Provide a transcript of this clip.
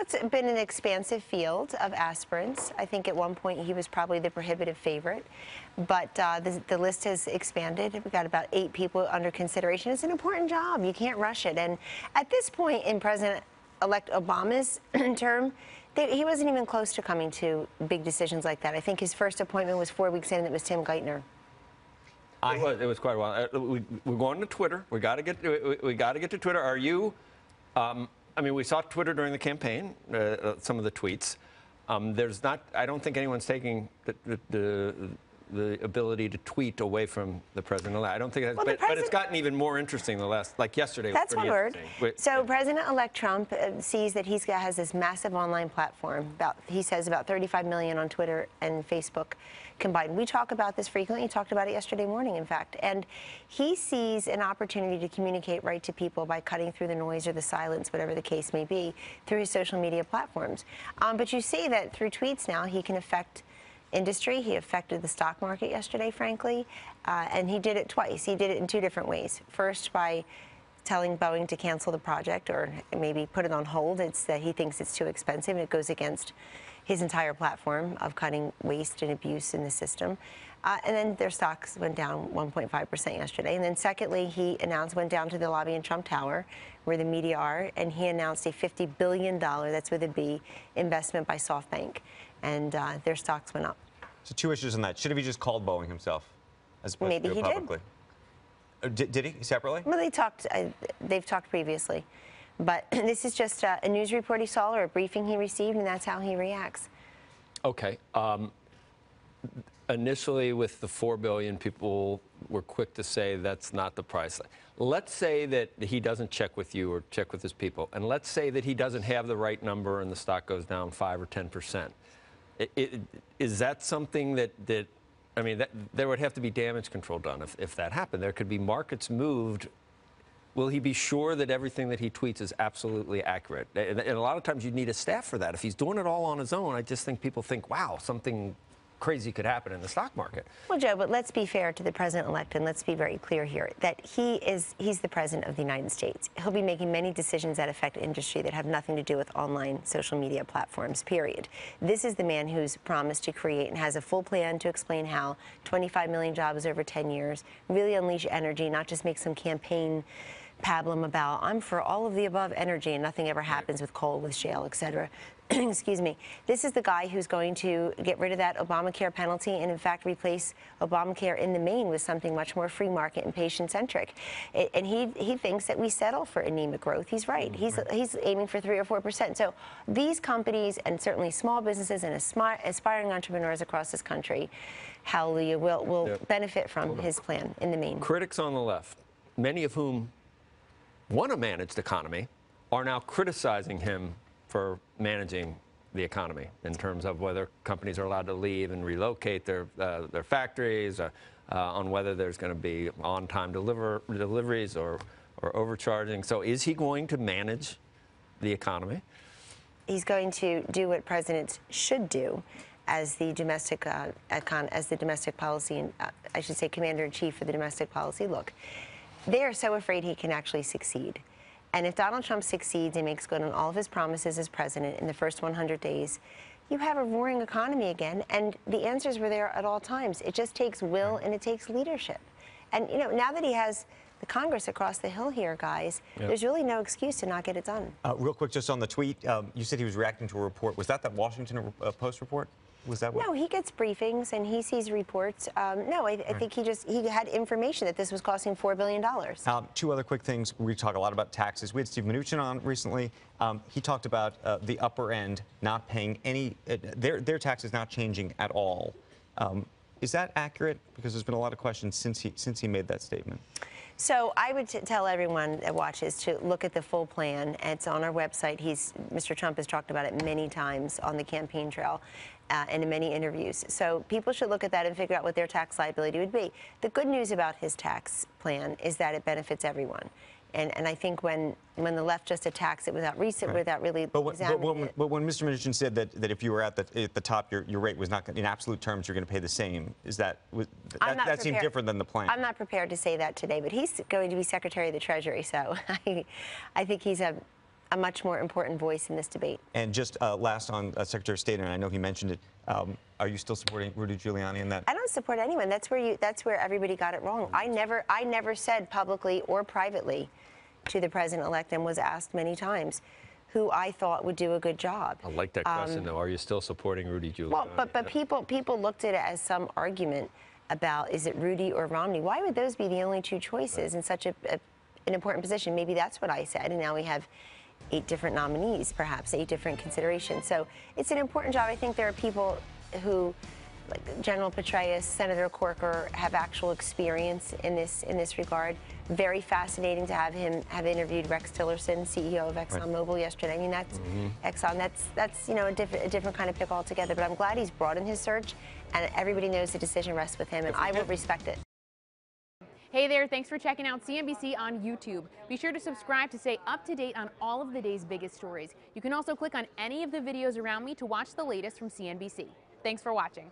it's been an expansive field of aspirants. I think at one point he was probably the prohibitive favorite, but the list has expanded. We've got about 8 people under consideration. It's an important job. You can't rush it. And at this point in President-elect Obama's term, he wasn't even close to coming to big decisions like that. I think his first appointment was 4 weeks in, and it was Tim Geithner. It was quite a while. We're going to Twitter. We got to get to Twitter. Are you? I mean, we saw Twitter during the campaign. Some of the tweets. There's not. I don't think anyone's taking the ability to tweet away from the president-elect. I don't think it has, well, but it's gotten even more interesting the last, like yesterday. That's what I heard. So yeah. President-elect Trump sees that he has this massive online platform. He says about 35 million on Twitter and Facebook combined. We talk about this frequently. He talked about it yesterday morning, in fact. And he sees an opportunity to communicate right to people by cutting through the noise or the silence, whatever the case may be, through his social media platforms. But you see that through tweets now, he can affect industry. He affected the stock market yesterday, frankly, and he did it twice. He did it in 2 different ways. First, by telling Boeing to cancel the project or maybe put it on hold. It's that he thinks it's too expensive, and it goes against his entire platform of cutting waste and abuse in the system. And then their stocks went down 1.5% yesterday. And then secondly, he went down to the lobby in Trump Tower, where the media are, and he announced a $50 billion, that's with a B, investment by SoftBank. And their stocks went up. So 2 issues on that. Should have he just called Boeing himself, as opposed Maybe to do it publicly? Did he separately? Well, they've talked previously, but this is just a news report he saw or a briefing he received, and that's how he reacts. Okay. Initially, with the $4 billion, people were quick to say that's not the price. Let's say that he doesn't check with you or check with his people, and let's say that he doesn't have the right number and the stock goes down 5 or 10%. Is that something that I mean, there would have to be damage control done if that happened. There could be markets moved. Will he be sure that everything that he tweets is absolutely accurate? And a lot of times you need a staff for that. If he's doing it all on his own, I just think people think, wow, something crazy could happen in the stock market. Well, Joe, but let's be fair to the president-elect, and let's be very clear here that he's the president of the United States. He'll be making many decisions that affect industry that have nothing to do with online social media platforms, period. This is the man who's promised to create and has a full plan to explain how 25 million jobs over 10 years, really unleash energy, not just make some campaign pablum about I'm for all of the above energy and nothing ever happens with coal, with shale, et cetera. Excuse me. This is the guy who's going to get rid of that Obamacare penalty and, in fact, replace Obamacare in the main with something much more free market and patient-centric. And he thinks that we settle for anemic growth. He's right. He's aiming for 3 or 4%. So these companies, and certainly small businesses and aspiring entrepreneurs across this country, hallelujah, will benefit from his plan in the main. Critics on the left, many of whom want to manage the economy, are now criticizing him for managing the economy in terms of whether companies are allowed to leave and relocate their factories, on whether there's going to be on-time deliveries or overcharging. So is he going to manage the economy? He's going to do what presidents should do as the domestic policy, I should say commander-in-chief for the domestic policy. Look, they are so afraid he can actually succeed. And if Donald Trump succeeds and makes good on all of his promises as president in the first 100 days, you have a roaring economy again. And the answers were there at all times. It just takes will and it takes leadership. And, you know, now that he has the Congress across the hill here, guys, there's really no excuse to not get it done. Real quick, just on the tweet, you said he was reacting to a report. Was that Washington Post report? Was that what? No, he gets briefings and he sees reports. No, I think he had information that this was costing $4 billion. 2 other quick things. We talk a lot about taxes. We had Steve Mnuchin on recently. He talked about the upper end not paying any, their taxes not changing at all. Is that accurate? Because there's been a lot of questions since he made that statement. So I would tell everyone that watches to look at the full plan. It's on our website. Mr. Trump has talked about it many times on the campaign trail and in many interviews. So people should look at that and figure out what their tax liability would be. The good news about his tax plan is that it benefits everyone. And I think when the left just attacks it without really examining it. But when Mr. Mnuchin said that if you were at the top, your rate was not, in absolute terms, you're going to pay the same, that seemed different than the plan? I'm not prepared to say that today, but he's going to be Secretary of the Treasury, so I think he's a a much more important voice in this debate. And just last on Secretary of State, and I know he mentioned it, are you still supporting Rudy Giuliani in that? I don't support anyone. That's where everybody got it wrong. I never said publicly or privately to the president-elect, and was asked many times, who I thought would do a good job. I like that question, though. Are you still supporting Rudy Giuliani? Well, but people looked at it as some argument about, is it Rudy or Romney? Why would those be the only two choices in such an important position? Maybe that's what I said, and now we have 8 different nominees, perhaps 8 different considerations. So it's an important job. I think there are people who, like General Petraeus, Senator Corker, have actual experience in this regard. Very fascinating to have him have interviewed Rex Tillerson, CEO of ExxonMobil, yesterday. I mean, that's Exxon. That's a different kind of pick altogether. But I'm glad he's broadened his search, and everybody knows the decision rests with him, and I will respect it. Hey there, thanks for checking out CNBC on YouTube. Be sure to subscribe to stay up to date on all of the day's biggest stories. You can also click on any of the videos around me to watch the latest from CNBC. Thanks for watching.